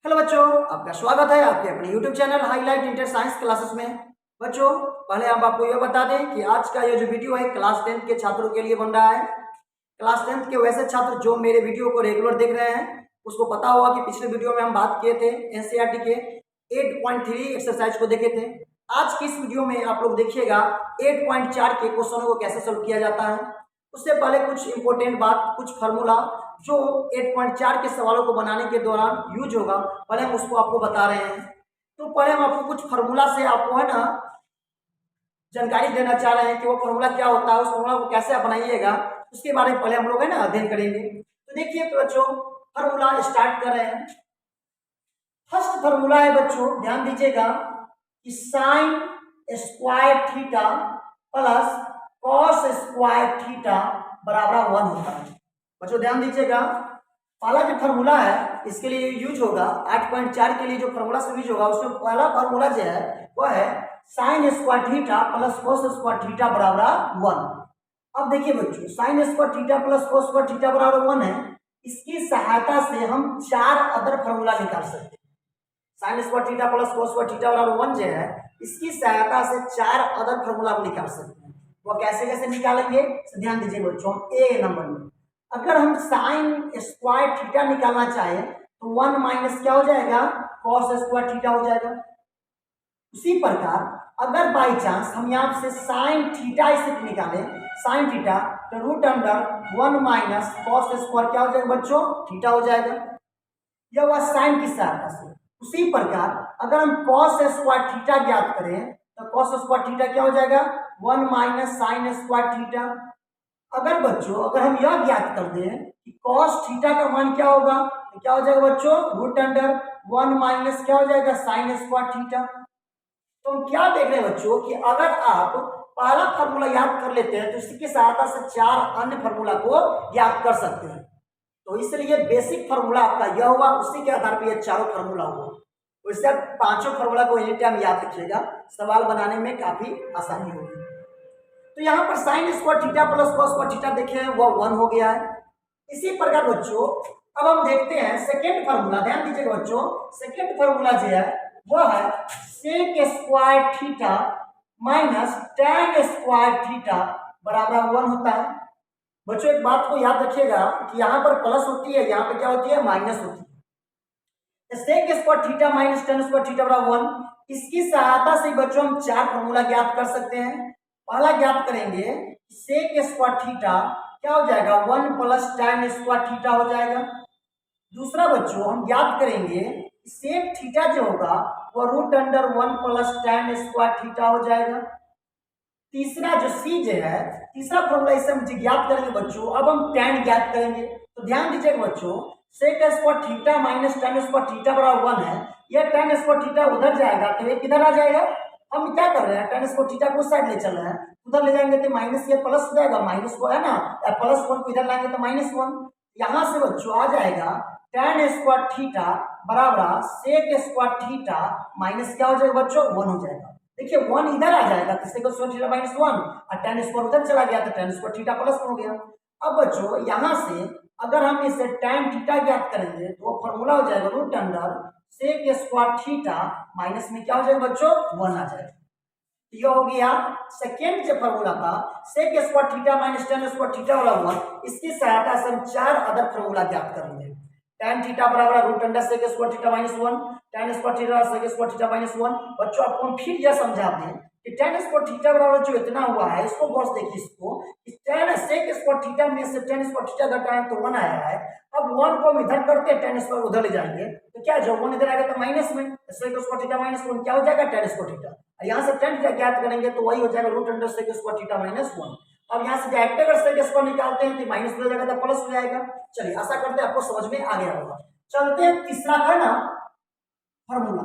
Hello बच्चों, आपका स्वागत है आपके अपने YouTube channel highlight inter science classes में। बच्चों, पहले हम आपको यह बता दें कि आज का ये जो वीडियो है क्लास 10 के छात्रों के लिए बन रहा है। क्लास 10 के वैसे छात्र जो मेरे वीडियो को रेगुलर देख रहे हैं उसको पता होगा कि पिछले वीडियो में हम बात किए थे एनसीईआरटी के 8.3 एक्सरसाइज को देखे थे। आज की इस वीडियो में आप लोग देखिएगा 8.4 के क्वेश्चनों को कैसे सोल्व किया जाता है। उससे पहले कुछ इंपॉर्टेंट बात, कुछ फार्मूला जो 8.4 के सवालों को बनाने के दौरान यूज होगा, पहले हम उसको आपको बता रहे हैं। तो पहले हम आपको कुछ फार्मूला से आपको है ना जानकारी देना चाह रहे हैं कि वो फार्मूला क्या होता है, उस फार्मूला को कैसे आप बनाइएगा, उसके बारे में पहले हम लोग है ना अध्ययन करेंगे। तो देखिए बच्चों, फार्मूला स्टार्ट कर रहे हैं। फर्स्ट फार्मूला है बच्चों, ध्यान दीजिएगा कि sine square theta plus cos square theta बराबर 1 होता है। बच्चों ध्यान दीजिएगा, पहला जो फार्मूला है इसके लिए यूज होगा 8.4 के लिए जो फार्मूला से यूज होगा उसमें पहला फार्मूला जो है वो है sine square theta plus cos square theta बराबर 1। अब देखिए बच्चों, sine square theta plus cos square theta बराबर 1 है। इसकी सहायता से हम 4 अदर फार्मूला निकाल सकते हैं। Sine square theta plus cos square theta बराबर 1 जो है, इसकी सहायता से 4 अदर फार्मूला हम निकाल सकते हैं। वो कैसे कैसे निकालेंगे, ध्यान दीजिए बच्चों। ए नंबर में अगर हम साइन स्क्वायर थीटा निकालना चाहें तो 1 माइनस क्या हो जाएगा, कॉस स्क्वायर थीटा हो जाएगा। उसी प्रकार अगर बाई चांस हम यहाँ से साइन थीटा इसे निकालें, साइन थीटा, तो root under 1 minus cos square क्या हो जाएगा बच्चों, थीटा हो जाएगा। यह हुआ साइन की सहायता से। उसी प्रकार अगर हम कॉस स्क्वायर थीटा ज्ञात करें तो कॉस स्क्वायर थीटा क्या हो जाएगा, 1 माइनस साइन स्क्वायर थीटा। अगर बच्चों अगर हम यह ज्ञात कर दें कि कॉस थीटा का मान क्या होगा, तो क्या हो जाएगा बच्चों, रूट अंडर 1 माइनस क्या हो जाएगा, साइन स्क्वायर थीटा। तो हम क्या देख रहे हैं बच्चों कि अगर आप पहला फार्मूला याद कर लेते हैं तो इसकी सहायता से 4 अन्य फार्मूला को याद कर सकते हैं। तो इसलिए बेसिक फार्मूला आपका यह हुआ, उसी के आधार पर यह चारों फार्मूला हुआ। तो इससे पांचों फार्मूला को एनी टाइम याद रखिएगा, सवाल बनाने में काफी आसानी होगी। तो यहाँ पर sine square theta plus cos square theta देखे वो 1 हो गया है। इसी प्रकार बच्चों अब हम देखते हैं सेकेंड फार्मूला। ध्यान दीजिएगा बच्चों, सेकेंड फार्मूला जो है वो है sec square theta minus tan square theta बराबर 1 होता है। बच्चों एक बात को याद रखिएगा कि यहाँ पर प्लस होती है, यहाँ पर क्या होती है, माइनस होती है। Sec square theta minus tan square theta बराबर 1, इसकी सहायता से बच्चों हम 4 फार्मूला ज्ञात कर सकते हैं। पहला ज्ञात करेंगे सेक स्क्वायर थीटा क्या हो जाएगा, 1 प्लस टैन स्क्वायर थीटा हो जाएगा। दूसरा बच्चों हम ज्ञात करेंगे सेक थीटा जो होगा वो root under 1 plus tan square theta हो जाएगा। तीसरा जो सी जो है, तीसरा फॉर्मूला इसे हम ज्ञात करेंगे बच्चों। अब हम टैन ज्ञात करेंगे। तो ध्यान दीजिएगा बच्चों, sec square theta minus tan square theta बराबर 1 है। यह टैन स्क्वायर थीटा उधर जाएगा तो ये किधर आ जाएगा, हम क्या कर रहे हैं, टैन स्क्वायर थीटा को उस साइड ले चल रहे हैं, उधर ले जाएंगे तो माइनस ये प्लस हो जाएगा, माइनस को है ना, प्लस 1 को इधर लाएंगे तो -1। यहां से बच्चों आ जाएगा टैन स्क्वायर थीटा बराबर सेक स्क्वायर थीटा माइनस क्या हो जाएगा बच्चों, 1 हो जाएगा। देखिए 1 इधर आ जाएगा तो सेक स्क्वायर थीटा -1 और टैन स्क्वायर उधर चला गया तो टैन स्क्वायर थीटा +1 हो गया। अब बच्चों यहां से अगर हम इसे टैन थीटा ज्ञात करेंगे तो वो फॉर्मूला हो जाएगा root under sec square theta minus में क्या हो जाएगा बच्चों, 1 आ जाएगा। ये हो गया सेकेंड जो फॉर्मूला था sec square theta minus tan square theta वाला 1। इसकी सहायता से हम 4 अदर फॉर्मूला ज्ञात करेंगे। टैन थीटा बराबर root under sec square theta -1, tan square theta sec square theta -1। बच्चों आपको हम फिर यह समझा दें कि टैन स्क्वायर थीटा बराबर जो इतना हुआ है, इसको गौर से देखिए, इसको टैन सेक स्क्वायर थीटा में से टैन स्क्वायर थीटा घटाएं तो 1 आया है। अब 1 को हम इधर करते हैं, टैन स्क्वायर उधर ले जाएंगे तो क्या जब 1 इधर आएगा तो माइनस में सेक स्क्वायर थीटा -1 क्या हो जाएगा, टैन स्क्वायर थीटा। यहाँ से टैन थीटा ज्ञात करेंगे तो वही हो जाएगा root under sec square theta -1। अब यहाँ से डायरेक्ट अगर सेक स्क्वायर निकालते हैं तो माइनस हो जाएगा तो प्लस हो जाएगा। चलिए आशा करते हैं आपको समझ में आ गया होगा। चलते हैं तीसरा का ना फार्मूला।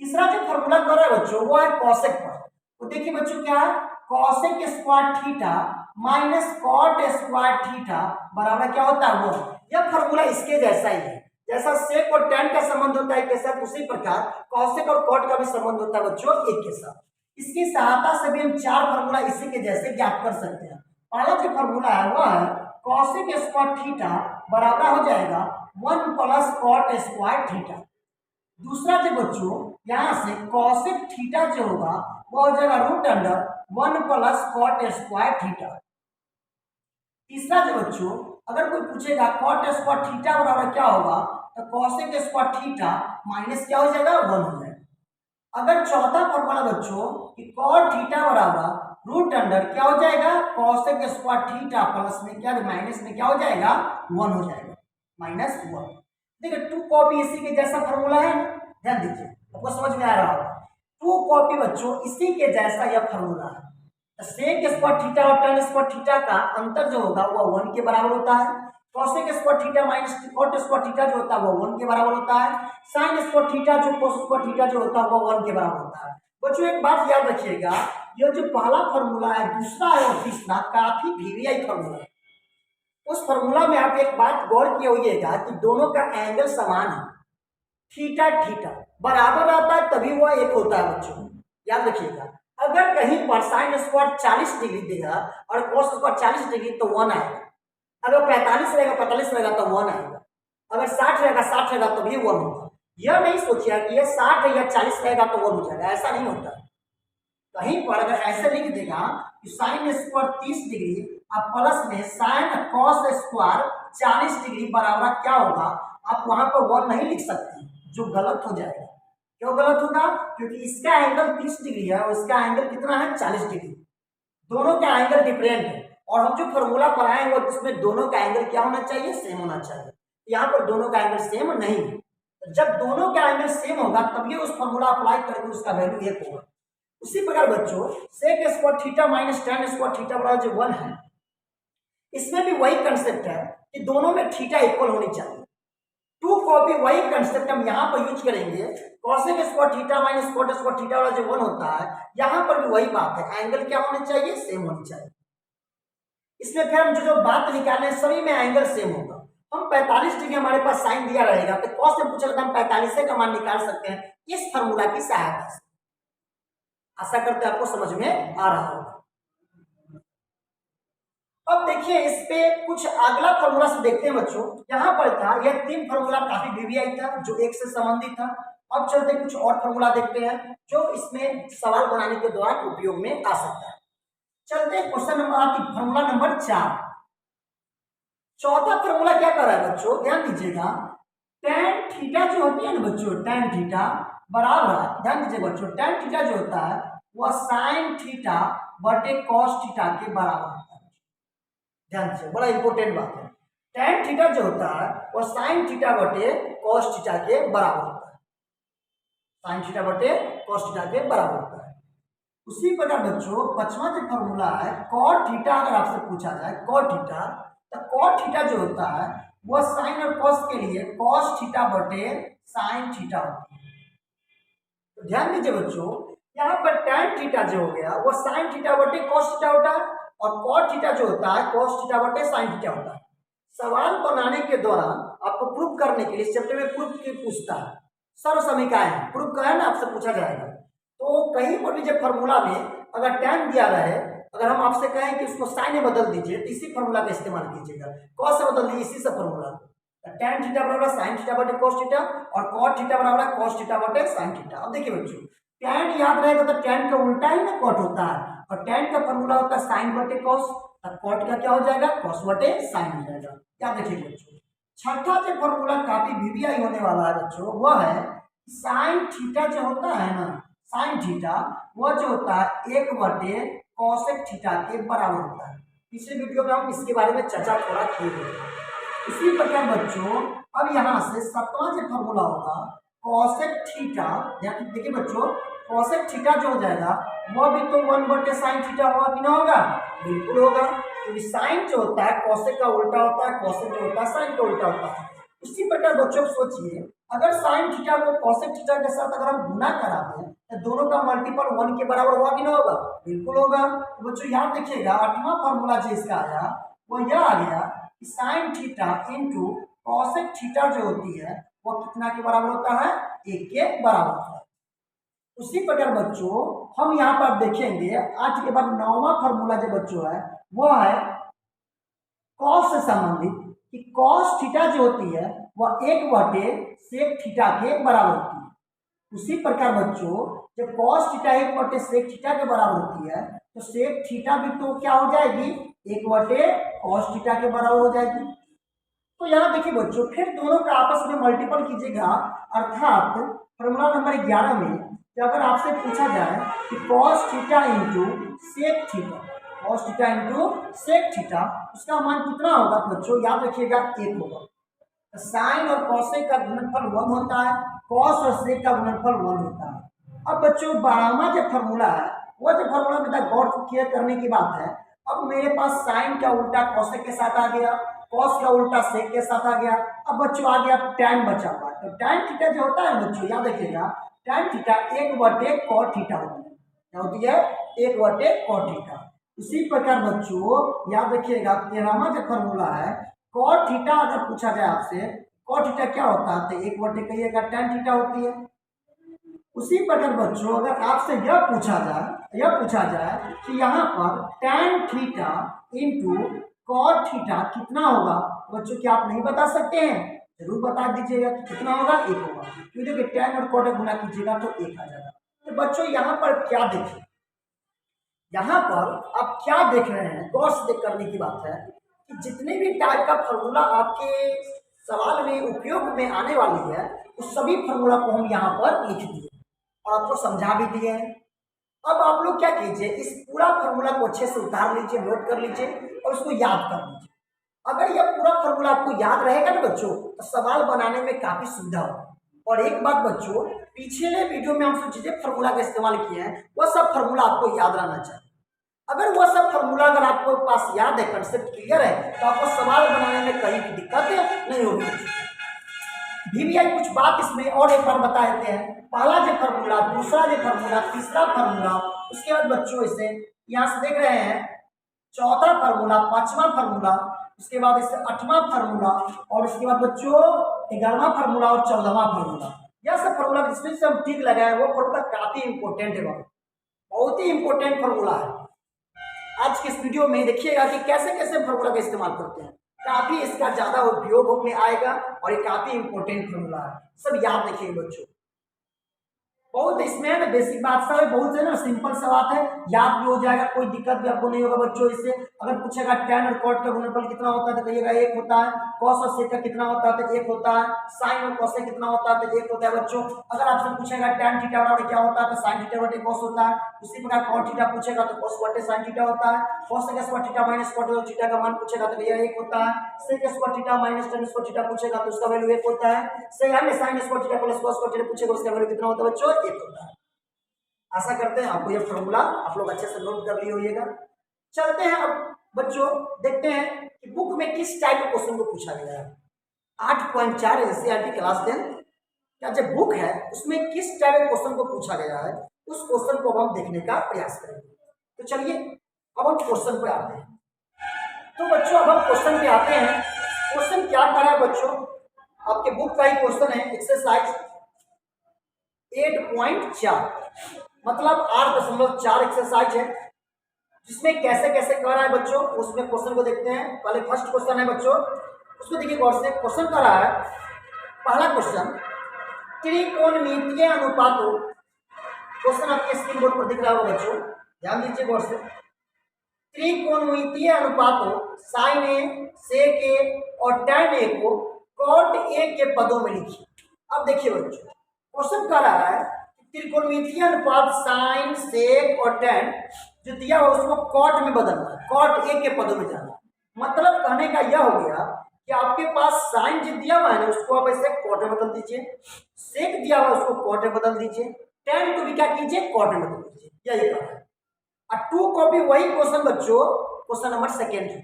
तीसरा जो फार्मूला कर रहा है बच्चों वो है कॉसेक पर। तो देखिए बच्चों क्या है, cosec square theta minus cot square theta बराबर क्या होता है, वो यह फार्मूला इसके जैसा ही है। जैसा सेक और टैन का संबंध होता है के साथ, उसी प्रकार कॉसेक और कॉट का भी संबंध होता है बच्चों एक के साथ। इसकी सहायता से भी हम 4 फार्मूला इसी के जैसे ज्ञात कर सकते हैं। पहला जो फार्मूला है वह है कॉसेक स्क्वायर थीटा बराबर हो जाएगा 1 प्लस कॉट स्क्वायर थीटा। दूसरा जो बच्चों यहाँ से कॉसेक थीटा जो होगा वो हो जाएगा root under 1 plus cot square theta. तीसरा जो बच्चों अगर कोई पूछेगा कॉट स्क्वायर थीटा बराबर क्या होगा, तो कॉसेक स्क्वायर थीटा माइनस क्या हो जाएगा 1 हो जाएगा। अगर चौथा फॉर्मूला बच्चों कि कॉट थीटा बराबर रूट अंडर क्या हो जाएगा कॉसेक स्क्वायर थीटा प्लस में क्या माइनस में क्या हो जाएगा 1 हो जाएगा -1। देखिए टू कॉपी इसी के जैसा फॉर्मूला है, ध्यान दीजिए आपको समझ में आ रहा होगा। टू कॉपी बच्चों इसी के जैसा यह फॉर्मूला है। सेक स्क्वायर थीटा और tan स्क्वायर थीटा का अंतर जो होगा वह 1 के बराबर होता है। Cosec square theta minus cot square theta जो होता है वो 1 के बराबर होता है। साइन स्क्वायर थीटा जो कोस स्क्वायर थीटा जो होता है वो 1 के बराबर होता है। बच्चों एक बात याद रखिएगा, ये जो पहला फॉर्मूला है, दूसरा है और तीसरा काफी वीवीआई फॉर्मूला है। उस फॉर्मूला में आप एक बात गौर किए होइएगा कि दोनों का एंगल समान है, थीटा थीटा बराबर रहता है तभी वह एक होता है। बच्चों याद रखिएगा, अगर कहीं पर साइन स्क्वायर 40 डिग्री देगा और कोस स्क्वायर 40 डिग्री तो 1 आएगा। अगर 45 रहेगा 45 रहेगा तो 1 आएगा। अगर 60 रहेगा 60 रहेगा तो भी 1 होगा। यह नहीं सोचिए कि ये 60 या 40 रहेगा तो 1 हो जाएगा, ऐसा नहीं होता। कहीं पर अगर ऐसे लिख देगा कि साइन स्क्वायर 30 डिग्री अब प्लस में साइन कॉस स्क्वायर 40 डिग्री बराबर क्या होगा, आप वहां पर 1 नहीं लिख सकते, जो गलत हो जाएगा। क्यों गलत होगा, क्योंकि इसका एंगल 30 डिग्री है और इसका एंगल कितना है 40 डिग्री, दोनों का एंगल डिफरेंट है। और हम जो फॉर्मूला पढ़ाए हैं वो उसमें दोनों का एंगल क्या होना चाहिए, सेम होना चाहिए। यहाँ पर दोनों का एंगल सेम नहीं है, तो जब दोनों का एंगल सेम होगा तभी उस फॉर्मूला अप्लाई करके उसका वैल्यू 1 होगा। उसी प्रकार बच्चों sec square theta minus tan square theta बराबर जो 1 है, इसमें भी वही कंसेप्ट है कि दोनों में थीटा इक्वल होनी चाहिए। टू कॉपी वही कंसेप्ट हम यहाँ पर यूज करेंगे। Cosec square theta minus cot square theta वाला जो 1 होता है, यहाँ पर भी वही बात है, एंगल क्या होने चाहिए, सेम होनी चाहिए। इसलिए फिर हम जो बात निकालें सभी में एंगल सेम होगा। हम 45 डिग्री हमारे पास साइन दिया रहेगा तो कॉस से पूछा तो हम 45 का मान निकाल सकते हैं इस फॉर्मूला की सहायता से। आशा करते हैं आपको समझ में आ रहा होगा। अब देखिए इस पे कुछ अगला फॉर्मूला से देखते हैं बच्चों। यहाँ पर था यह 3 फॉर्मूला काफी वीवीआई था जो एक से संबंधित था। अब चलते कुछ और फॉर्मूला देखते हैं जो इसमें सवाल बनाने के दौरान उपयोग में आ सकता है। चलते क्वेश्चन नंबर फॉर्मूला नंबर 4। चौथा फॉर्मूला क्या कर रहा है बच्चों, ध्यान दीजिएगा। tan थीटा जो होती है ना बच्चों, tan थीटा बराबर, ध्यान दीजिए बच्चों, tan थीटा जो होता है वह sin थीटा बटे cos थीटा के बराबर होता है। ध्यान दीजिए, बड़ा इंपॉर्टेंट बात है। tan थीटा जो होता है वह sin थीटा बटे cos थीटा के बराबर होता है। sin थीटा बटे cos थीटा के बराबर होता है। उसी प्रकार बच्चों 5वां जो फॉर्मूला है cot थीटा, अगर आपसे पूछा जाए cot थीटा, तो cot थीटा जो होता है वह साइन और cos के लिए cos थीटा बटे sin थीटा होती है। तो ध्यान दीजिए बच्चों, यहाँ पर tan थीटा जो हो गया वह sin थीटा बटे cos थीटा होता है और cot थीटा जो होता है cos थीटा बटे sin थीटा होता है। सवाल बनाने के दौरान आपको प्रूफ करने के लिए इस चैप्टर में प्रूफ की पूछता है, सर्व समीकरण प्रूफ करें ना आपसे पूछा जाएगा। तो कहीं पर भी जब फॉर्मूला में अगर tan दिया रहे, अगर हम आपसे कहें कि उसको साइन में बदल दीजिए तो इसी फॉर्मूला का इस्तेमाल कीजिएगा। cos से बदल दीजिए इसी से फॉर्मूला, tan थीटा बराबर sin थीटा बटे cos थीटा और cot थीटा बराबर cos थीटा बटे sin थीटा। अब देखिए बच्चों, tan याद रहेगा तो tan का उल्टा ही ना cot होता है और tan का फॉर्मूला होता है sin बटे cos, और cot का क्या हो जाएगा cos बटे sin हो जाएगा। याद रखिए बच्चों। छठा जो फॉर्मूला काफी वीवीआई होने वाला है बच्चों, वह है sin थीटा जो होता है ना, sin थीटा वह जो होता है 1 बटे कॉसेक थीटा के बराबर होता है। पिछले वीडियो में हम इसके बारे में चर्चा थोड़ा किए थे। इसी प्रकार बच्चों अब यहाँ से 7वां जो फॉर्मूला होगा कॉसेक थीटा, देखिए बच्चों कॉसेक थीटा जो हो जाएगा वह भी तो 1 बटे साइन थीटा होगा कि ना होगा, बिल्कुल होगा, क्योंकि साइन जो होता है कॉसेक का उल्टा होता है, कॉसेक जो होता है साइन का उल्टा होता है। उसी प्रकार बच्चों सोचिए अगर साइन थीटा को कॉसेक थीटा के साथ अगर हम गुना करा दें तो दोनों का मल्टीपल 1 के बराबर होगा कि ना होगा, बिल्कुल होगा। तो बच्चों याद रखिएगा 8वां फॉर्मूला जो इसका आया वो यह आ गया कि sine theta into cosec theta जो होती है वो कितना के बराबर होता है, 1 के बराबर होता है। उसी प्रकार बच्चों हम यहाँ पर देखेंगे 8 के बाद 9वां फॉर्मूला जो बच्चों है वो है कॉस से संबंधित कि कॉस थीटा जो होती है वह 1 बटे सेक थीटा के बराबर होती है। उसी प्रकार बच्चों जब cos थीटा 1/sec थीटा के बराबर होती है तो sec थीटा भी तो क्या हो जाएगी 1/cos थीटा के बराबर हो जाएगी। तो यहाँ देखिए बच्चों फिर दोनों का आपस में मल्टीपल कीजिएगा, अर्थात फॉर्मूला नंबर 11 में कि अगर आपसे पूछा जाए कि cos theta into sec theta, cos theta into sec theta, उसका मान कितना होगा बच्चों, याद रखिएगा 1 होगा। साइन और कॉसेक का गुणनफल 1 होता है, कॉस और सेक का गुणनफल 1 होता है। अब बच्चों 12वां जो फॉर्मूला है वो जो फॉर्मूला बेटा गौर क्लियर करने की बात है। अब मेरे पास साइन का उल्टा कॉसेक के साथ आ गया, कॉस का उल्टा सेक के साथ आ गया। अब बच्चों आ गया टैन बचा हुआ, तो टैन थीटा जो होता है बच्चों याद रखिएगा टैन थीटा 1/cot थीटा होती है। क्या होती है 1/cot थीटा। इसी प्रकार बच्चों याद रखिएगा 13वां जो फॉर्मूला है cot थीटा, अगर पूछा जाए आपसे cot थीटा क्या होता है तो 1/, कहिएगा tan थीटा होती है। उसी प्रकार बच्चों अगर आपसे यह पूछा जाए कि यहाँ पर tan theta into cot theta कितना होगा, बच्चों क्या आप नहीं बता सकते हैं, जरूर बता दीजिएगा कि कितना होगा 1 होगा, क्योंकि देखिए tan और cot गुना कीजिएगा तो 1 आ जाएगा। तो बच्चों यहाँ पर क्या देखिए, यहाँ पर आप क्या देख रहे हैं, गौर से देख करने की बात है कि जितने भी टाइप का फॉर्मूला आपके सवाल में उपयोग में आने वाली है उस सभी फॉर्मूला को हम यहाँ पर लिख दिए और आपको समझा भी दिए हैं। अब आप लोग क्या कीजिए, इस पूरा फॉर्मूला को अच्छे से उतार लीजिए, नोट कर लीजिए और उसको याद कर लीजिए। अगर यह पूरा फॉर्मूला आपको याद रहेगा ना बच्चों तो सवाल बनाने में काफी सुविधा होगी। और एक बात बच्चों, पिछले वीडियो में हम जितने फॉर्मूला का इस्तेमाल किए हैं वह सब फॉर्मूला आपको याद रहना चाहिए। अगर वह सब फॉर्मूला अगर आपको पास याद है, कंसेप्ट क्लियर है, तो आपको सवाल बनाने में कहीं भी दिक्कत नहीं होगी। भी कुछ बात इसमें और एक बार बता देते हैं। पहला जो फॉर्मूला, दूसरा जो फॉर्मूला, तीसरा फॉर्मूला, उसके बाद बच्चों इसे यहाँ से देख रहे हैं चौथा फॉर्मूला, पांचवा फॉर्मूला, उसके बाद इससे 8वां फॉर्मूला और उसके बाद बच्चों 11वां फॉर्मूला और 14वां फॉर्मूला। यह सब फॉर्मूला जिसमें से हम ठीक लगाए वो फॉर्मूला काफी इंपॉर्टेंट है, बहुत ही इंपॉर्टेंट फॉर्मूला है। आज के इस वीडियो में देखिएगा कि कैसे कैसे फॉर्मूला का इस्तेमाल करते हैं, काफी इसका ज्यादा उपयोग में आएगा और ये काफी इंपॉर्टेंट फॉर्मूला है, सब याद रखिएगा बच्चों। बहुत इसमें ना बेसिक बात सब है, बहुत है ना सिंपल सा बात है, याद भी हो जाएगा, कोई दिक्कत भी आपको नहीं होगा बच्चों। इससे अगर पूछेगा tan और cot का गुणनफल कितना होता है तो कहिएगा 1 होता है, cos और sec का कितना होता है तो 1 होता है, sin और cos कितना होता है तो 1 होता है बच्चों। अगर आपसे पूछेगा tan थीटा बराबर क्या होता है तो sin थीटा बटे cos होता है। उसी प्रकार cot थीटा पूछेगा तो cos बटे sin थीटा होता है, cos square theta minus cot theta का मान पूछेगा तो भैया 1 होता है, sec square theta minus tan square theta पूछेगा तो उसका वैल्यू 1 होता है, sin square theta plus cos square theta पूछेगा उसका वैल्यू कितना होता है बच्चों 1 होता है। आशा करते हैं आपको यह फॉर्मूला आप लोग अच्छे से नोट कर लिए होइएगा। चलते हैं अब बच्चों, देखते हैं कि बुक में किस टाइप के क्वेश्चन को पूछा गया है। 8.4 एनसीईआरटी क्लास 10 का जो बुक है उसमें किस टाइप के क्वेश्चन को पूछा गया है उस क्वेश्चन को हम देखने का प्रयास करेंगे। तो चलिए अब हम क्वेश्चन पे आते हैं। तो बच्चों अब हम क्वेश्चन पे आते हैं। क्वेश्चन क्या कर रहा है बच्चों, आपके बुक का ही क्वेश्चन है, एक्सरसाइज 8.4 मतलब 8.4 एक्सरसाइज है, जिसमें कैसे कैसे कर रहा है बच्चों उसमें क्वेश्चन को देखते हैं। पहले फर्स्ट क्वेश्चन है बच्चों, उसको देखिए गौर से। क्वेश्चन कर रहा है, पहला क्वेश्चन त्रिकोणमितीय अनुपातों, क्वेश्चन आपके स्क्रीन बोर्ड पर दिख रहा होगा बच्चों, ध्यान दीजिए गौर से। त्रिकोणमितीय अनुपातों साइन ए, सेक ए और टैन ए को कॉट ए के पदों में लिखिए। अब देखिए बच्चों क्वेश्चन कर रहा है त्रिकोणमितीय अनुपात साइन, सेक और टैन जो दिया हुआ उसको कॉट में बदलना है, कॉट ए के पदों में जाना। मतलब कहने का यह हो गया कि आपके पास साइन जो दिया हुआ है ना उसको आप ऐसे कॉट में बदल दीजिए, सेक दिया हुआ उसको कॉट में बदल दीजिए, टैन को भी क्या कीजिए कॉट में बदल दीजिए, यही कहा है। और 2 कॉपी वही क्वेश्चन बच्चों, क्वेश्चन नंबर 2 है।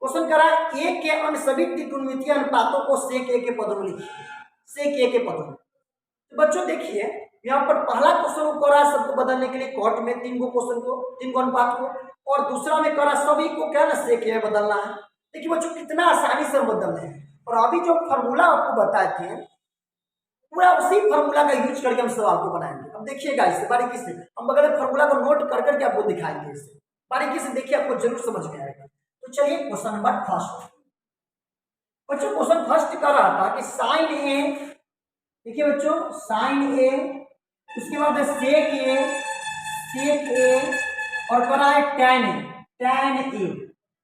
क्वेश्चन करा ए के अन्य सभी त्रिकोणमितीय अनुपातों को सेक ए के पदों में लिखिए, सेक ए के पदों में। तो बच्चों देखिए यहाँ पर पहला क्वेश्चन को करा सबको बदलने के लिए कॉट में 3 गो क्वेश्चन को, 3 गो अनुपात को, और दूसरा में करा सभी को क्या ना सेक में बदलना है। देखिए बच्चों कितना आसानी से हम बदल रहे हैं। और अभी जो फॉर्मूला आपको बताए थे पूरा उसी फॉर्मूला का यूज करके हम सवाल को बनाएंगे। अब देखिएगा इसे बारीकी से, हम बगैर फॉर्मूला को नोट कर करके आपको दिखाएंगे, इसे बारीकी से देखिए आपको जरूर समझ में आएगा। तो चलिए क्वेश्चन नंबर फर्स्ट। बच्चों क्वेश्चन फर्स्ट कर रहा था कि साइन ए, देखिए बच्चों साइन ए उसके बाद है सेक ए और करा है टैन ए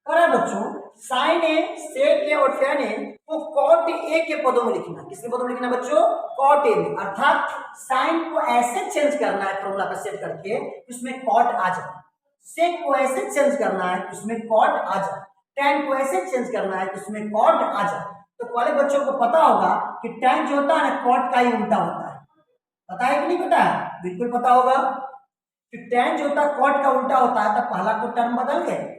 करा बच्चों। साइन ए, सेक ए और टैन ए को कॉट ए के पदों में लिखना। किसके पदों में लिखना बच्चों? कॉट ए में। अर्थात साइन को ऐसे चेंज करना है फॉर्मूला का सेट करके उसमें कॉट आ जाए, सेक को ऐसे चेंज करना है कि उसमें कॉट आ जाए, टैन को ऐसे चेंज करना है कि उसमें कॉट आ जाए। तो पहले बच्चों को पता होगा कि टैन जो होता है ना कॉट का ही उल्टा होता है। पता है कि नहीं पता है? बिल्कुल पता होगा कि टैन जो होता है कॉट का उल्टा होता है। तो पहला तो टर्म बदल गए,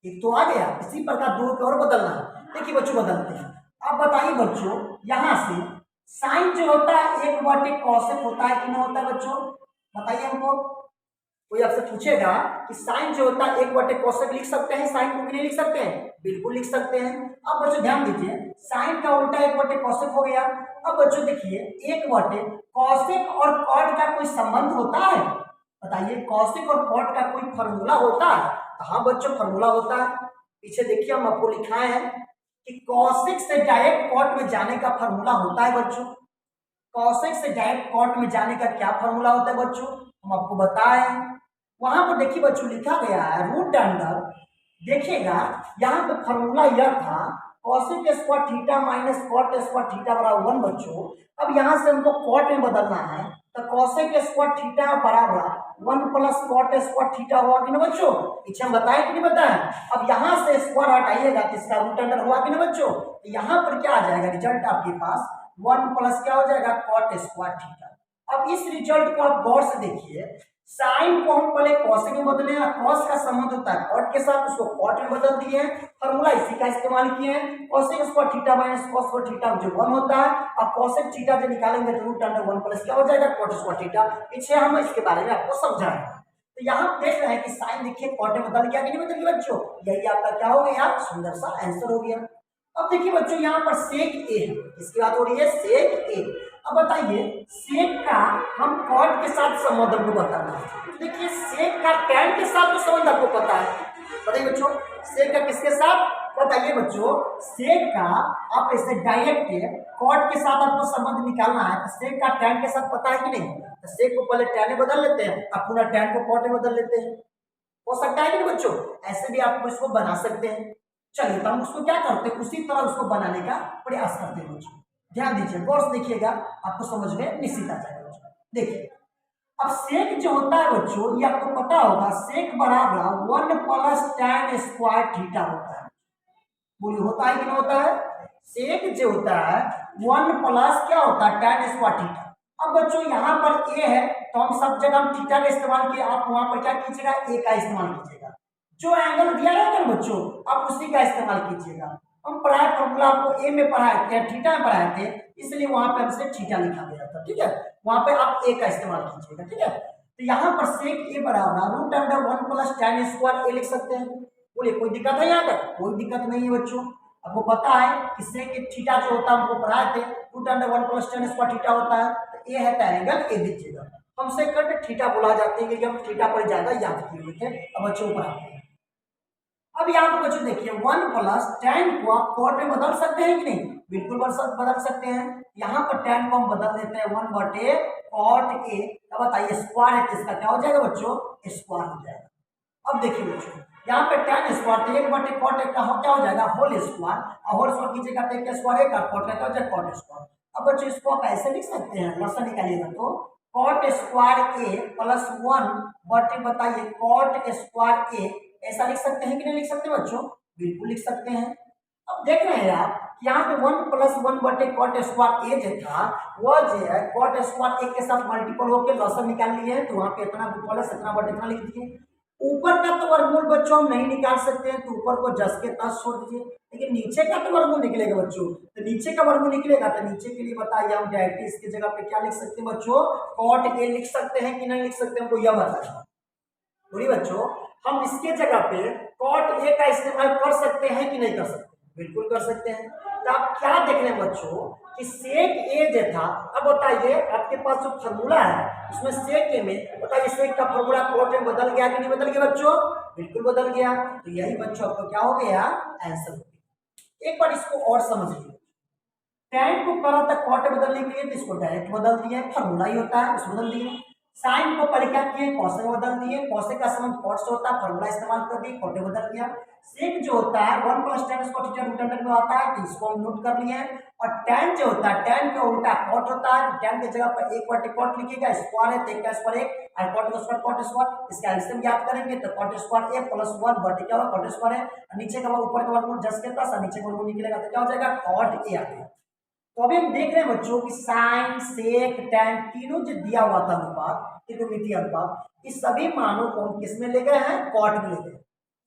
एक तो आ गया, इसी प्रकार दो को और बदलना है। देखिए बच्चों बदलते हैं। अब बताइए बच्चों यहां से साइन जो होता है एक बटे कॉसेक होता है कि नहीं होता है बच्चों? बताइए हमको। कोई आपसे पूछेगा कि साइन जो होता है एक बटे कॉसेक लिख सकते हैं साइन को कि नहीं लिख सकते हैं? बिल्कुल लिख सकते हैं। अब बच्चों ध्यान दीजिए, साइन का उल्टा एक बटे कॉसेक हो गया। अब बच्चों देखिए एक बटे कॉसेक और कॉट का कोई संबंध होता है? बताइए, कॉसेक और कॉट का कोई फॉर्मूला होता है? हाँ बच्चों फॉर्मूला होता है। पीछे देखिए हम आपको लिखाए हैं कि कॉसेक से डायरेक्ट कॉट में जाने का फॉर्मूला होता है बच्चों। कॉसेक से डायरेक्ट कॉट में जाने का क्या फॉर्मूला होता है बच्चों? हम आपको बताएं। वहां पर देखिए बच्चों लिखा गया है रूट अंडर, देखिएगा यहाँ पे फॉर्मूला यह था cosec square theta minus cot square theta बराबर 1 बच्चों। अब यहाँ से हमको कॉट में बदलना है तो कॉसेक स्क्वायर थीटा बराबर 1 प्लस कॉट स्क्वायर थीटा हुआ कि ना बच्चों? पीछे हम बताए कि नहीं बताए? अब यहाँ से स्क्वायर हटाइएगा तो इसका रूट अंडर हुआ कि ना बच्चों? यहाँ पर क्या आ जाएगा रिजल्ट आपके पास 1 प्लस क्या हो जाएगा कॉट स्क्वायर थीटा। अब इस रिजल्ट को आप गौर से देखिए, साइन को हम पहले कॉसेक में बदले हैं, कॉस का संबंध होता है कॉट के साथ, उसको कॉट में बदल दिए हैं, फॉर्मूला इसी का इस्तेमाल किए हैं। Cosec square theta minus cos square theta जो 1 होता है, अब कॉसेक थीटा जो निकालेंगे तो रूट अंडर 1 प्लस क्या हो जाएगा कॉट स्क्वायर थीटा। पीछे हम इसके बारे में आपको समझाएंगे। तो यहाँ देख रहे हैं कि साइन देखिए कॉट में बदल गया कि नहीं बदल गया बच्चों? यही आपका क्या हो गया? सुंदर सा आंसर हो गया। अब देखिए बच्चों यहाँ पर सेक ए है, इसकी बात हो रही है सेक ए। अब बताइए सेक का हम कॉट के साथ संबंध को बताना है। तो देखिए सेक का टैन के साथ तो संबंध आपको पता है, बताइए बच्चों सेक का किसके साथ? बताइए बच्चों सेक का आप ऐसे डायरेक्ट कॉट के साथ आपको संबंध निकालना है तो सेक का टैन के साथ पता है कि नहीं? तो सेक को पहले टैन में बदल लेते हैं, अब पूरा टैन को कॉट में बदल लेते हैं। हो सकता है कि नहीं बच्चों? ऐसे भी आप इसको बना सकते हैं। चलिए तो हम उसको क्या करते हैं उसी तरह उसको बनाने का प्रयास करते हैं बच्चों। ध्यान दीजिए गौर से देखिएगा, आपको समझ में निश्चित आ जाएगा बच्चों। देखिए अब सेक जो होता है बच्चों ये आपको पता होगा सेक बराबर 1 प्लस टैन स्क्वायर थीटा होता है। बोलिए होता है कि नहीं होता है? सेक जो होता है 1 प्लस क्या होता है टैन स्क्वायर थीटा। अब बच्चों यहाँ पर ए है तो हम सब जगह हम थीटा का इस्तेमाल किया, आप वहां पर क्या कीजिएगा ए का इस्तेमाल कीजिएगा। जो एंगल दिया रहेगा ना बच्चों आप उसी का इस्तेमाल कीजिएगा। हम पढ़ाए फॉर्मूला आपको ए में पढ़ाए थे थीटा में पढ़ाए थे, इसलिए वहां पे हमसे थीटा लिखा गया था, ठीक है? वहां पे आप ए का इस्तेमाल कीजिएगा, ठीक है? तो यहाँ पर सेक ए बराबर root under 1 plus tan square A लिख सकते हैं। बोलिए कोई दिक्कत है यहाँ तक? कोई दिक्कत नहीं है बच्चों। आपको पता है कि सेक थीटा जो होता है हमको पढ़ाए थे root under 1 plus tan square theta होता है। तो ए है तो एंगल ए दीजिएगा। हम सेकंड थीटा बोला जाते हैं क्योंकि हम थीटा पर ज्यादा याद किए हुए थे। अब बच्चों पढ़ाते हैं। अब यहाँ पे बच्चों देखिए 1 प्लस टैन को आप कॉट में बदल सकते हैं कि नहीं? बिल्कुल बदल सकते हैं। यहाँ पर टैन को हम बदल देते हैं 1 बटे कॉट ए। अब बताइए स्क्वायर है तो इसका क्या हो जाएगा बच्चों? स्क्वायर हो जाएगा। अब देखिए बच्चों यहाँ पे टैन स्क्वायर तो 1 बटे कॉट ए का क्या हो जाएगा होल स्क्वायर, और होल स्क्वायर कीजिएगा तो एक स्क्वायर है का कॉट का क्या हो जाएगा कॉट स्क्वायर। अब बच्चों इसको आप ऐसे लिख सकते हैं, लसा निकालिएगा तो कॉट स्क्वायर ए प्लस 1 बटे बताइए कॉट स्क्वायर ए, ऐसा लिख सकते हैं कि नहीं लिख सकते बच्चों? बिल्कुल लिख सकते हैं। अब देख रहे हैं आप यहाँ पे 1 प्लस 1 बटे कॉट स्क्वायर ए जो था वह जो है कॉट स्क्वायर ए के साथ मल्टीपल होकर लॉसन निकाल लिए हैं, तो वहां पे इतना प्लस इतना बटे इतना लिख दीजिए। ऊपर का तो वर्गमूल बच्चों हम नहीं निकाल सकते हैं तो ऊपर को जस के तस छोड़ दीजिए, लेकिन नीचे का तो वर्गमूल निकलेगा बच्चों। तो नीचे का वर्गमूल निकलेगा तो नीचे के लिए बताइए हम डायरेक्टली इसकी जगह पे क्या लिख सकते हैं बच्चों? कॉट ए लिख सकते हैं कि नहीं लिख सकते? हमको यह बताइए। बोलिए बच्चों हम इसके जगह पे कॉट ए का इस्तेमाल कर सकते हैं कि नहीं कर सकते? बिल्कुल कर सकते हैं। तो आप क्या देख रहे हैं बच्चों कि सेक ए जो था, अब बताइए आपके पास जो फॉर्मूला है उसमें सेक ए में बताइए सेक का फॉर्मूला कॉट में बदल गया कि नहीं बदल गया बच्चों? बिल्कुल बदल गया। तो यही बच्चों आपको क्या हो गया? आंसर हो गया। एक बार इसको और समझिए। टैन को करा था कॉट बदलने के लिए, तो इसको डायरेक्ट बदल दिए, फॉर्मूला ही होता है उसको बदल दिए। साइन को पहले क्या किए, कॉसेक बदल दिए, कॉसेक का संबंध कॉट से होता है, फॉर्मूला इस्तेमाल कर दिए, कॉटे बदल दिया। सेक जो होता है 1 + tan इसको थीटा रूट अंडर में आता है, तो इसको हम नोट कर लिए। और टैन जो होता है, टैन का उल्टा कॉट होता है, टैन की जगह पर एक बार कॉट लिखिएगा, स्क्वायर है तो एक का स्क्वायर एक, और कॉट का स्क्वायर कॉट स्क्वायर, इसका एलसीएम ज्ञात करेंगे तो कॉट स्क्वायर ए प्लस 1 बटे क्या होगा कॉट स्क्वायर है, और नीचे का ऊपर का वर्गमूल 10 के पास, और नीचे का वर्गमूल निकलेगा तो क्या हो जाएगा कॉट ए आ गया। तो अभी हम देख रहे हैं बच्चों कि साइन सेक टैन तीनों जो दिया हुआ था अनुपात, त्रिकोणमितीय अनुपात, इस सभी मानों को हम किस में ले गए हैं, कॉट में ले गए,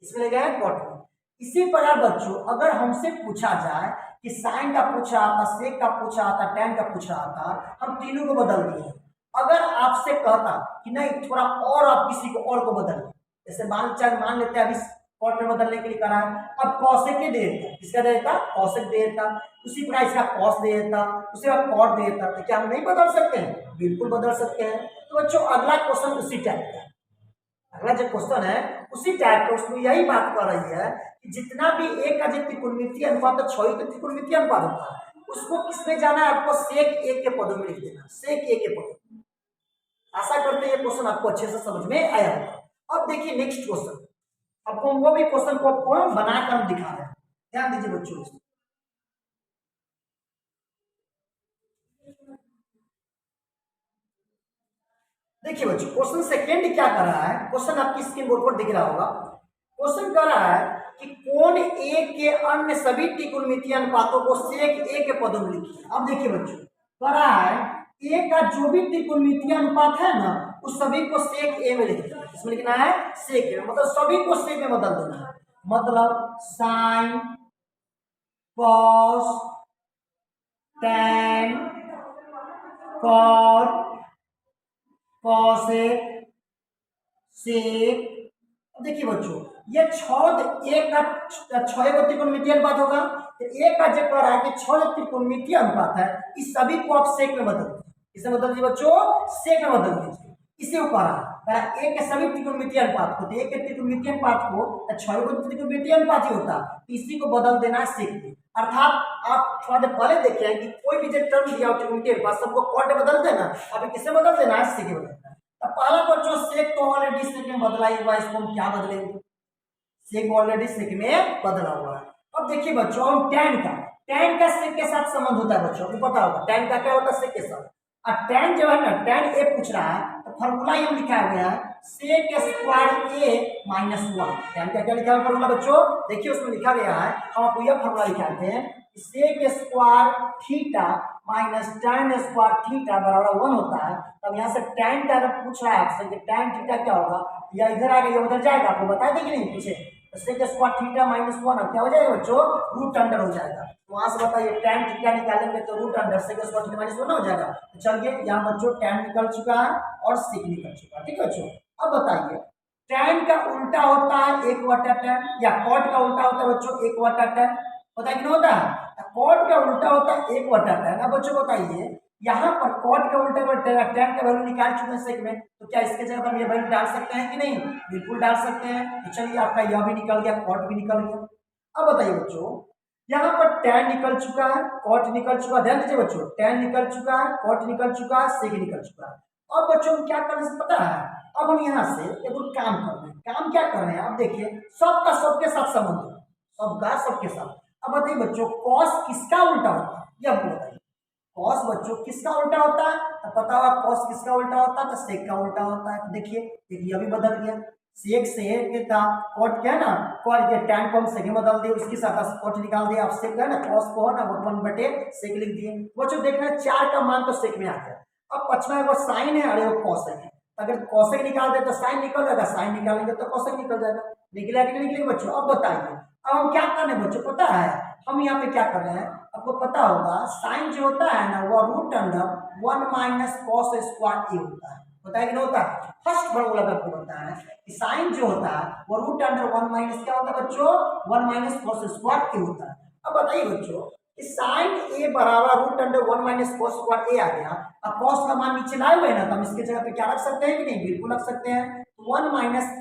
इसमें ले गए हैं कॉट में। इसी प्रकार बच्चों अगर हमसे पूछा जाए कि साइन का पूछा आता, सेक का पूछा आता, टैन का पूछा आता, हम तीनों को बदल दिए। अगर आपसे कहता कि नहीं थोड़ा और आप किसी को और को बदल, जैसे मान लेते हैं अभी कॉट में बदलने के लिए करा है, अब कॉसेक के दे देता, किसका दे देता, कॉसेक दे देता, उसी प्रकार इसका कॉस दे देता, उसी का कॉट दे देता, तो क्या हम नहीं बदल सकते हैं, बिल्कुल बदल सकते हैं। तो बच्चों अगला क्वेश्चन उसी टाइप का, अगला जो क्वेश्चन है उसी टाइप का, उसमें यही बात कर रही है कि जितना भी एक का जो त्रिकोणमितीय अनुपात है, 6 तो त्रिकोणमितीय अनुपात होता है, उसको किसमें जाना है, आपको सेक एक के पदों में लिख देना, सेक एक के पदों में। आशा करते हैं ये क्वेश्चन आपको अच्छे से समझ में आया होगा। अब देखिए नेक्स्ट क्वेश्चन, आपको वो भी क्वेश्चन को आपको बनाकर हम दिखा रहे हैं, ध्यान दीजिए बच्चों। देखिए बच्चों क्वेश्चन सेकंड क्या कर रहा है, क्वेश्चन आपकी स्क्रीन बोर्ड पर दिख रहा होगा। क्वेश्चन कर रहा है कि कोण ए के अन्य सभी त्रिकोणमितीय अनुपातों को सेक ए के पदों में लिखिए। अब देखिए बच्चों कर रहा है ए का जो भी त्रिकोणमितीय अनुपात है ना, उस सभी को सेक ए में लिख देना, इसमें लिखना है सेक ए, मतलब सभी को सेक में बदल देना है, मतलब sine cos tan cot cosec sec. देखिए बच्चों ये एक का 6 को त्रिकोणमितीय अनुपात होगा, तो एक का जो कह रहा है कि 6 त्रिकोणमितीय अनुपात है, इस सभी को आप सेक में बदल दीजिए, इसे बदल दीजिए बच्चों, सेक में बदल दीजिए। इसे कह रहा है एक के सभी त्रिकोणमितीय अनुपात को, तो एक के त्रिकोणमितीय अनुपात को 6 को त्रिकोणमितीय अनुपात ही होता, इसी को बदल देना है सेक में। अर्थात आप थोड़ा देर पहले देखे कि कोई भी जो टर्म दिया त्रिकोणमितीय अनुपात सबको कॉट बदल देना, अभी किसे बदल देना है, सेक में बदल देना। पहला बच्चों सेक तो ऑलरेडी सेक में बदला ही हुआ, इसको हम क्या बदलेंगे, सेक ऑलरेडी सेक में बदला हुआ है। अब देखिए बच्चों हम टैन का सेक के साथ संबंध होता है बच्चों को पता होगा, टैन का क्या होता है सेक के साथ। और टैन जो है ना, टैन ए पूछ रहा है तो फॉर्मूला ये लिखा हुआ है सेक स्क्वायर ए माइनस 1। टैन का क्या लिखा है फॉर्मूला बच्चों, देखिए उसमें लिखा गया है, हम आपको यह फॉर्मूला लिखाते हैं sec square theta minus tan square theta बराबर 1 होता है। तब यहाँ से टैन का अगर पूछ रहा है आपसे कि टैन थीटा क्या होगा, या इधर आगे या उधर जाएगा, आपको बता देंगे नहीं पीछे, तो सेक स्क्वायर थीटा माइनस 1 क्या हो जाएगा बच्चों, रूट अंडर हो जाएगा। तो वहां से बताइए टैन थीटा निकालेंगे तो root under sec square theta minus 1 हो जाएगा। तो चलिए यहाँ बच्चों टैन निकल चुका है और सेक निकल चुका है, ठीक है बच्चों। अब बताइए टैन का उल्टा होता है 1/tan, या कॉट का उल्टा होता है बच्चों 1/tan, पता है कितना होता है, कॉट का उल्टा होता है 1/tan। अब बच्चों बताइए यहाँ पर कॉट का उल्टा पर टैन का वैल्यू निकाल चुके हैं सेक में, तो क्या इसके जगह पर ये वैल्यू डाल सकते हैं कि नहीं, बिल्कुल डाल सकते हैं। तो चलिए आपका यह भी निकल गया, कॉट भी निकल गया। अब बताइए बच्चों यहाँ पर टैन निकल चुका है, कॉट निकल चुका है, ध्यान दीजिए बच्चों टैन निकल चुका है, कॉट निकल चुका है, सेक निकल चुका है। अब बच्चों क्या करने से पता है, अब हम यहाँ से एक काम कर रहे हैं, काम क्या कर रहे हैं, अब देखिए सबका सबके साथ संबंध है, सबका सबके साथ। अब बताइए बच्चों कॉस किसका उल्टा होता है, ये आपको बताइए, कॉस बच्चों किसका उल्टा होता है, तो पता होगा कॉस किसका उल्टा होता है, तो सेक का उल्टा होता है। तो देखिए ये भी बदल गया, सेक से था कॉट क्या है ना, कॉट के टैन को हम सेक में बदल दिए, उसके साथ कॉट निकाल दिया, आप सेक है ना कॉस को है ना 1/सेक लिख दिए। बच्चों देखना 4 का मान तो सेक में आ गया। अब पछवा वो साइन है और वो कॉसेक है, अगर कॉसेक निकाल दे तो साइन निकल जाएगा, साइन निकालेंगे तो कॉसेक निकल जाएगा, निकलेगा कि नहीं निकलेगा बच्चों। अब बताइए अब हम क्या करने बच्चों, पता है हम यहाँ पे क्या कर रहे हैं, आपको पता होगा साइन जो होता है ना वो रूट अंडर 1 - cos स्क्वायर ए होता है, होता है कि नहीं होता है। फर्स्ट फॉर्मूला में आपको पता है कि साइन जो होता है वो रूट अंडर 1 - क्या होता है बच्चों, 1 - cos स्क्वायर ए होता है। अब बताइए बच्चों कि साइन ए बराबर रूट अंडर 1 - cos स्क्वायर ए आ गया। अब cos का मान नीचे लाए हुए हैं ना, तो हम इसके जगह पे क्या रख सकते हैं कि नहीं, बिल्कुल रख सकते हैं। 1 -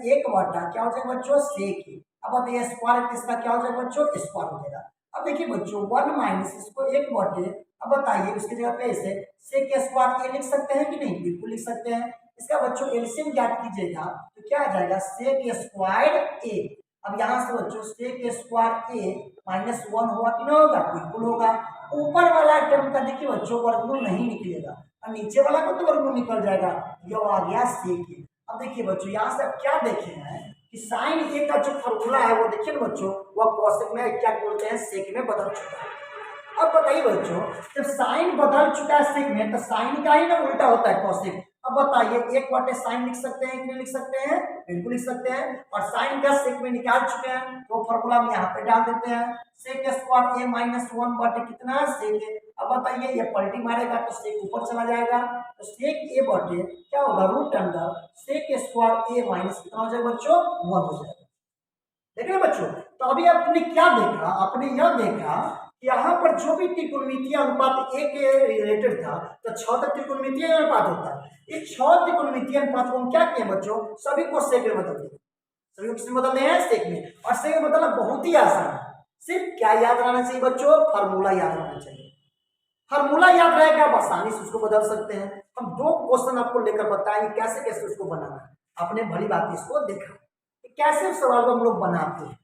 1 बटा क्या हो जाएगा बच्चों, सेक। अब बताइए स्क्वायर किसका क्या हो जाएगा बच्चों, स्क्वायर हो जाएगा। अब देखिए बच्चों 1 माइनस इसको 1/, अब बताइए उसकी जगह पे इसे सेक स्क्वायर ए लिख सकते हैं कि नहीं, बिल्कुल लिख सकते हैं। इसका बच्चों एलसीएम ज्ञात कीजिएगा तो क्या आ जाएगा सेक स्क्वायर ए। अब यहाँ से बच्चों सेक स्क्वायर ए -1 होगा कि नहीं होगा, बिल्कुल होगा। ऊपर वाला टर्म का देखिए बच्चों वर्गमूल नहीं निकलेगा और नीचे वाला का तो वर्गमूल निकल जाएगा, ये आ गया सेक ए। अब देखिए बच्चों यहाँ से आप क्या देखे हैं कि साइन ए का जो फॉर्मूला है वो देखिए ना बच्चों, वह कोसेक में क्या बोलते हैं, सेक में बदल चुका है। अब बताइए बच्चों जब साइन बदल चुका है सेक में तो साइन का ही ना उल्टा होता है कोसेक। अब बताइए 1/, साइन लिख सकते हैं कि नहीं लिख सकते हैं, बिल्कुल लिख सकते हैं। और साइन का सेक में निकाल चुके हैं तो फॉर्मूला हम यहाँ पे डाल देते हैं, सेक स्क्वायर ए -1/, कितना सेक ए। अब बताइए ये पलटी मारेगा तो सेक ऊपर चला जाएगा, तो सेक ए बटे क्या होगा रूट अंडर सेक स्क्वायर ए माइनस कितना हो जाएगा बच्चों, 1 हो जाएगा। देख रहे बच्चों, तो अभी आपने क्या देखा, आपने यह देखा कि यहाँ पर जो भी त्रिकोणमितीय अनुपात ए के रिलेटेड था तो 6 तक त्रिकोणमितीय अनुपात होता है। इस 6 त्रिकोणमितीय अनुपात को हम क्या किए बच्चों, सभी को सेक में बदल दिए, सभी को किसमें बदल दिए हैं, सेक में। और सेक में बदलना बहुत ही आसान है, सिर्फ क्या याद रहना चाहिए बच्चों, फार्मूला याद रहना चाहिए। फार्मूला याद रहेगा आप आसानी से उसको बदल सकते हैं। हम 2 क्वेश्चन आपको लेकर बताएंगे कैसे कैसे उसको बनाना है। आपने भली बात इसको देखा कि कैसे सवाल को हम लोग बनाते हैं।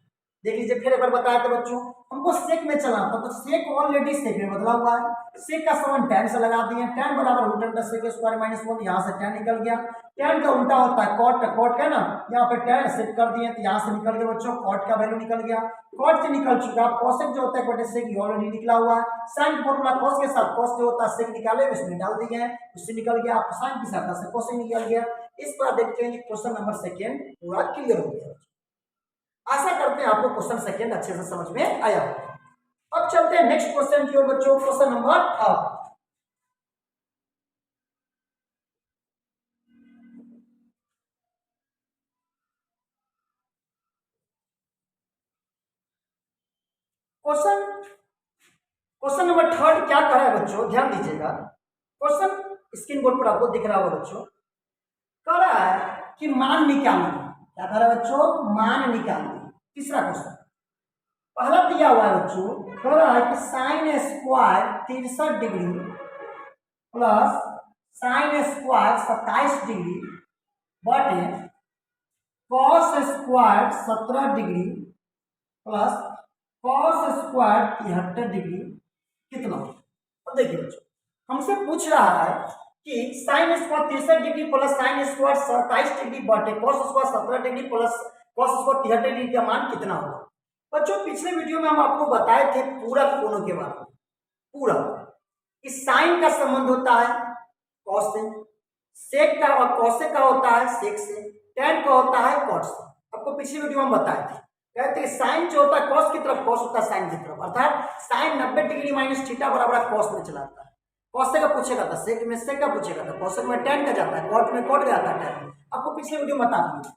देख लीजिए फिर एक बार बताया था बच्चों, हमको सेक में चलाना था तो सेक ऑलरेडी सेक में बदला हुआ है, सेक का समान tan से लगा दिए, tan बराबर रूट अंडर सेक स्क्वायर -1, यहाँ से tan निकल गया। tan का उल्टा होता है कॉट, कॉट का ना यहाँ पे tan सेट कर दिए तो यहाँ से निकल गया बच्चों, कॉट का वैल्यू निकल गया, कॉट से निकल चुका। अब कोसेक जो होता है बटे सेक ऑलरेडी निकला हुआ है, साइन फॉर्मूला कॉस के साथ कॉस जो होता है सेक निकाले उसमें डाल दिए हैं, उससे निकल गया, आपको साइन की सहायता से कोसेक निकल गया। इस पर देखते हैं क्वेश्चन नंबर 2 पूरा क्लियर हो गया। आशा करते हैं आपको क्वेश्चन 2 अच्छे से समझ में आया होगा। अब चलते हैं नेक्स्ट क्वेश्चन की ओर बच्चों, क्वेश्चन नंबर 8। क्वेश्चन नंबर 3 क्या कर रहा है बच्चों, ध्यान दीजिएगा। क्वेश्चन स्क्रीन बोर्ड पर आपको दिख रहा होगा बच्चों, कह रहा है कि मान निकालना, क्या कह रहा है बच्चों, मान निकालना। तीसरा क्वेश्चन पहला दिया हुआ है बच्चों, कह रहा है कि sine square 63 degree plus sine square 27 degree बटे cos square 17 degree plus cos square 73 degree कितना। अब देखिए बच्चों हमसे पूछ रहा है कि sine square 63 degree plus sine square 27 degree बटे cos square 17 degree plus cos square 73 degree का मान कितना होगा। बच्चों पिछले वीडियो में हम आपको बताए थे पूरा कोणों के बारे में, पूरा इस साइन का संबंध होता है कॉस से, सेक का और कॉसेक का होता है सेक से, tan का होता है कॉट से। आपको पिछली वीडियो में बताए थे, कहते हैं साइन जो होता है कॉस की तरफ, कॉस होता है साइन की तरफ, अर्थात साइन 90 डिग्री माइनस थीटा बराबर कॉस में चला जाता है। कॉसेक का पूछेगा था, सेक में सेक का पूछेगा था, कॉसेक में tan का जाता है, कॉट में कॉट का जाता है tan। आपको पिछले वीडियो में बता दिए।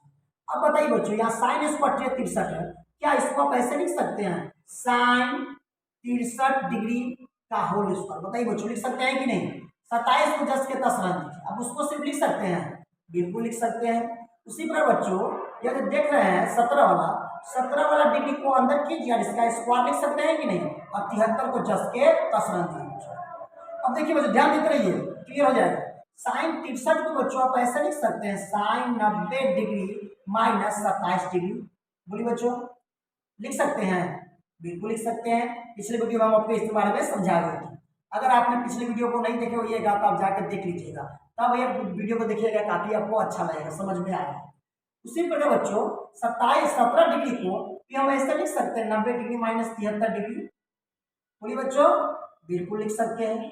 अब बताइए बच्चों यहाँ साइन स्क्वायर 63 है, क्या इसको आप ऐसे लिख सकते हैं साइन 63 डिग्री का होल स्क्वायर, बताइए बच्चों लिख सकते हैं कि नहीं। 27 को 10 के 10 रन दीजिए, अब उसको सिर्फ लिख सकते हैं, बिल्कुल लिख सकते हैं। उसी प्रकार बच्चों ये जो देख रहे हैं 17 वाला डिग्री को अंदर कीजिए और इसका स्क्वायर लिख सकते हैं कि नहीं, और 73 को 10 के 10 रन दीजिए। अब देखिए बच्चों ध्यान देते रहिए, क्लियर हो जाएगा। साइन 63 को बच्चों आप ऐसे लिख सकते हैं साइन 90 डिग्री माइनस 27 डिग्री, बोलिए बच्चों लिख सकते हैं, बिल्कुल लिख सकते हैं। पिछले वीडियो में हम आपको इस बारे में समझा रहे थे, अगर आपने पिछले वीडियो को नहीं देखे होइएगा तो आप जाकर देख लीजिएगा, तब ये वीडियो को देखिएगा, काफी आपको अच्छा लगेगा, समझ में आएगा। उसी प्रकार बच्चों 17 डिग्री को भी हम ऐसे लिख सकते हैं 90 डिग्री माइनस 73 डिग्री, बोलिए बच्चों बिल्कुल लिख सकते हैं।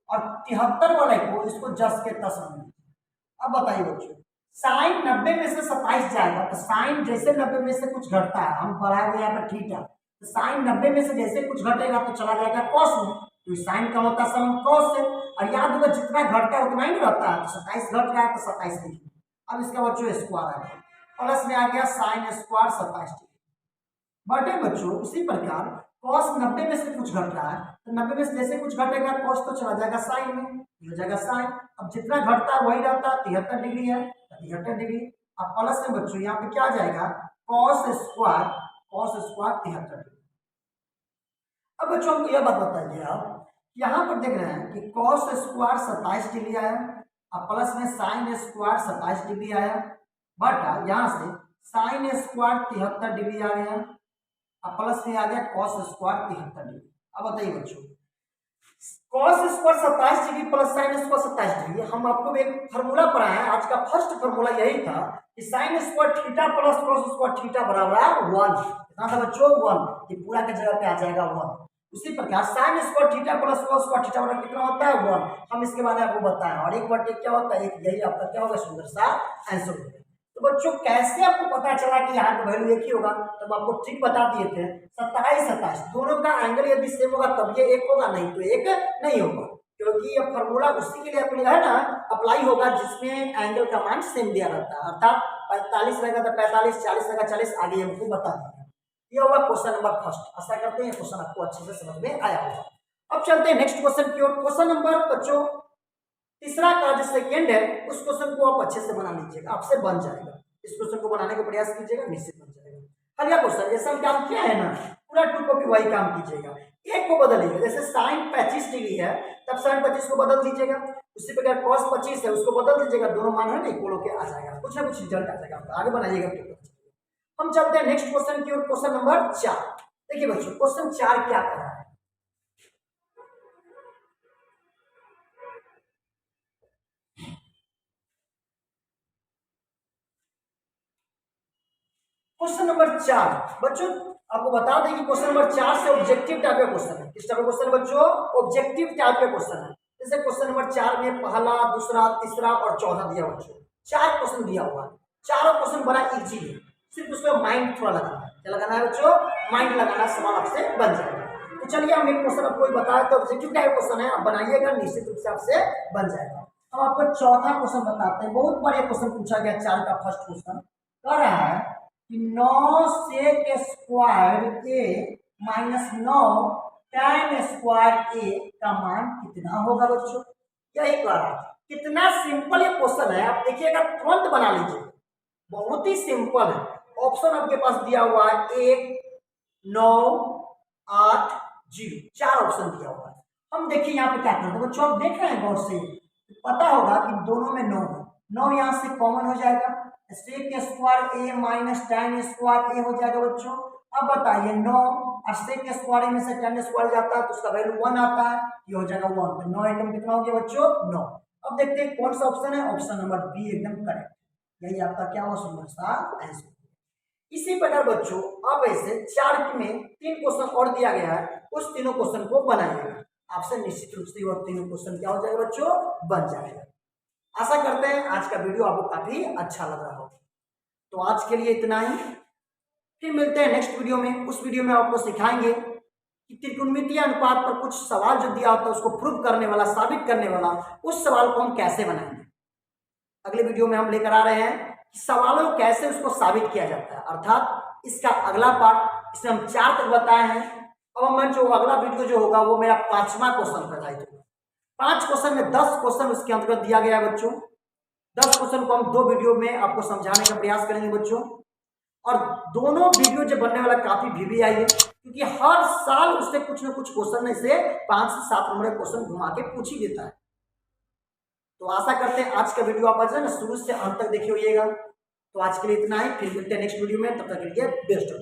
और 73 वाले को इसको 10 के 10 रन दीजिए। अब बताइए बच्चों साइन 90 में से 27 जाएगा तो साइन जैसे 90 में से कुछ घटता है, हम पढ़ाए हुए यहाँ पर थीटा, तो साइन 90 में से जैसे कुछ घटेगा तो चला जाएगा कॉस में, तो साइन का होता है सम कॉस से। और याद होगा जितना घटता है उतना ही रहता है, तो 27 घट रहा है तो 27 लिखिए। अब इसका बच्चों स्क्वायर आ गया, प्लस में आ गया साइन स्क्वायर 27 बटे बच्चों उसी प्रकार कॉस 90 में से कुछ घट रहा है तो 90 में से जैसे कुछ घटेगा कॉस तो चला जाएगा साइन में, हो जाएगा साइन। अब जितना घटता है वही रहता है, 73 डिग्री है 73 डिग्री। अब प्लस में बच्चों यहाँ पे क्या आ जाएगा कॉस स्क्वायर 73 डिग्री। अब बच्चों हमको यह बात बताइए आप, यहाँ पर देख रहे हैं कि कॉस स्क्वायर 27 डिग्री आया, अब प्लस में साइन स्क्वायर 27 डिग्री आया, बट यहाँ से साइन स्क्वायर 73 डिग्री आ गया, अब प्लस में आ गया कॉस स्क्वायर 73 डिग्री। अब बताइए बच्चों, cos square 27 degree plus sine square 27 degree, हम आपको एक फार्मूला पढ़ाए हैं, आज का फर्स्ट फार्मूला यही था कि sine square theta plus cos square theta बराबर है 1। कितना था बच्चों? 1। ये पूरा के जगह पे आ जाएगा 1। उसी प्रकार sine square theta plus cos square theta बराबर कितना होता है? 1। हम इसके बारे में आपको बताएं, और एक बार क्या होता है, एक यही आपका क्या होगा, सुंदर सा आंसर होगा। तो बच्चों कैसे आपको पता चला कि यहाँ का वैल्यू एक ही होगा? तब आपको ट्रिक बता दिए थे, 27 27 दोनों का एंगल यदि सेम होगा तब ये एक होगा, नहीं तो एक नहीं होगा, क्योंकि ये फॉर्मूला उसी के लिए है ना अप्लाई होगा जिसमें एंगल का मान सेम दिया रहता है, अर्थात 45 रहेगा तो 45, 40 रहेगा 40, आगे हमको बता दिया। ये होगा क्वेश्चन नंबर फर्स्ट। आशा करते हैं क्वेश्चन आपको अच्छे से समझ में आया होगा। अब चलते हैं नेक्स्ट क्वेश्चन की ओर। क्वेश्चन नंबर बच्चों तीसरा का जो सेकेंड है उस क्वेश्चन को आप अच्छे से बना लीजिएगा, आपसे बन जाएगा। इस क्वेश्चन को बनाने का प्रयास कीजिएगा, निश्चित बन जाएगा। अब यह क्वेश्चन जैसे हम काम किया है ना, पूरा टू कॉपी वही काम कीजिएगा। एक को बदलिएगा, जैसे साइन 25 डिग्री है तब साइन 25 को बदल दीजिएगा, उसी प्रकार cos 25 है उसको बदल दीजिएगा, दोनों मान है ना इक्वल होके आ जाएगा, कुछ ना कुछ रिजल्ट आ जाएगा। आगे बनाइएगा। हम चलते हैं नेक्स्ट क्वेश्चन की ओर। क्वेश्चन नंबर 4 देखिए बच्चों, क्वेश्चन 4 क्या कर रहा है। क्वेश्चन नंबर 4 बच्चों आपको बता दें कि क्वेश्चन नंबर 4 से ऑब्जेक्टिव टाइप का क्वेश्चन है। किस टाइप का क्वेश्चन बच्चों? ऑब्जेक्टिव टाइप का क्वेश्चन है। जैसे क्वेश्चन नंबर 4 में पहला, दूसरा, तीसरा और चौथा दिया बच्चों, 4 क्वेश्चन दिया हुआ है। चारों क्वेश्चन बड़ा इजी है, सिर्फ उसमें माइंड थोड़ा लगाना है। क्या लगाना है बच्चों? माइंड लगाना, सवाल आपसे बन जाएगा। तो चलिए हम एक क्वेश्चन आपको बताया, तो ऑब्जेक्टिव टाइप क्वेश्चन है, आप बनाइएगा, निश्चित रूप से आपसे बन जाएगा। हम आपको चौथा क्वेश्चन बताते हैं। बहुत बढ़िया क्वेश्चन पूछा गया 4 का फर्स्ट क्वेश्चन कह रहा है कि 9 सेक स्क्वायर ए माइनस 9 tan स्क्वायर ए का मान कितना होगा बच्चों? यही कह रहा है। कितना सिंपल ये क्वेश्चन है, आप देखिएगा तुरंत बना लीजिए, बहुत ही सिंपल है। ऑप्शन आपके पास दिया हुआ है 1, 9, 8, 0, 4 ऑप्शन दिया हुआ है। हम देखिए यहाँ पे क्या करते हैं बच्चों, आप देख रहे हैं गौर से, पता होगा कि दोनों में 9 है, 9 यहाँ से कॉमन हो जाएगा, सेक स्क्वायर ए माइनस tan स्क्वायर ए हो जाएगा बच्चों। अब बताइए 9 और सेक स्क्वायर में से tan स्क्वायर जाता है तो उसका वैल्यू 1 आता है, ये हो जाएगा 1। तो 9 एकदम कितना हो गया बच्चों? 9। अब देखते हैं कौन सा ऑप्शन है, ऑप्शन नंबर बी एकदम करेक्ट, यही आपका क्या हुआ, सुंदर सा आंसर। इसी प्रकार बच्चों अब ऐसे 4 में 3 क्वेश्चन और दिया गया है, उस तीनों क्वेश्चन को बनाइएगा, आपसे निश्चित रूप से वो तीनों क्वेश्चन क्या हो जाएगा बच्चों? बन जाएगा। आशा करते हैं आज का वीडियो आपको काफी अच्छा लग रहा हो। तो आज के लिए इतना ही, फिर मिलते हैं नेक्स्ट वीडियो में। उस वीडियो में आपको सिखाएंगे कि त्रिकोणमितीय अनुपात पर कुछ सवाल जो दिया होता है उसको प्रूव करने वाला, साबित करने वाला, उस सवाल को हम कैसे बनाएंगे। अगले वीडियो में हम लेकर आ रहे हैं कि सवालों को कैसे उसको साबित किया जाता है, अर्थात इसका अगला पार्ट। इसमें हम 4 तक बताए हैं। अब मैं जो अगला वीडियो जो होगा वो मेरा 5वां क्वेश्चन प्रकाशित होगा। 5 क्वेश्चन में 10 क्वेश्चन उसके अंतर्गत दिया गया है बच्चों। 10 क्वेश्चन को हम 2 वीडियो में आपको समझाने का प्रयास करेंगे बच्चों। और दोनों वीडियो जो बनने वाला काफी VVI है, क्योंकि हर साल उससे कुछ न कुछ क्वेश्चन में से 5 से 7 नंबर क्वेश्चन घुमा के पूछ ही देता है। तो आशा करते हैं आज का वीडियो आप शुरू से अंत तक देखे होइएगा। तो आज के लिए इतना ही, फिर मिलते हैं नेक्स्ट वीडियो में, तब तक के लिए बेस्ट हो।